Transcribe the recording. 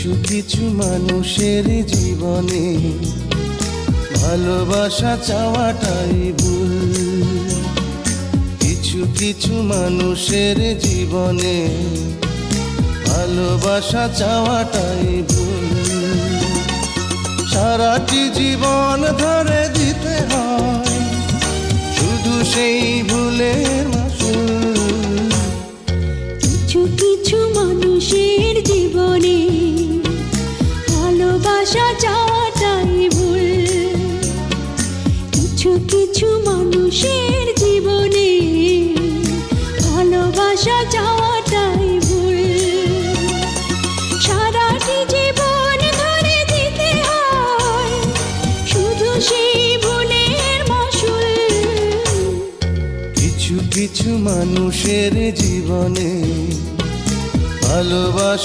কিছু কিছু মানুষের জীবনে ভালোবাসা চাওয়াটাই ভুল। কিছু কিছু মানুষের জীবনে ভালোবাসা চাওয়াটাই ভুল। সারাটি জীবন ধরে দিতে হয় শুধু সেই ভুলের মাসুল। কিছু কিছু মানুষের জীবনে ভালোবাসা চাওয়াটাই ভুল। কিছু কিছু মানুষের জীবনে ভালোবাসা চাওয়াটাই ভুল। সারাটি জীবন ধরে দিতে হয় শুধু সেই ভুলের মাসুল। কিছু কিছু মানুষের জীবনে ভালোবাসা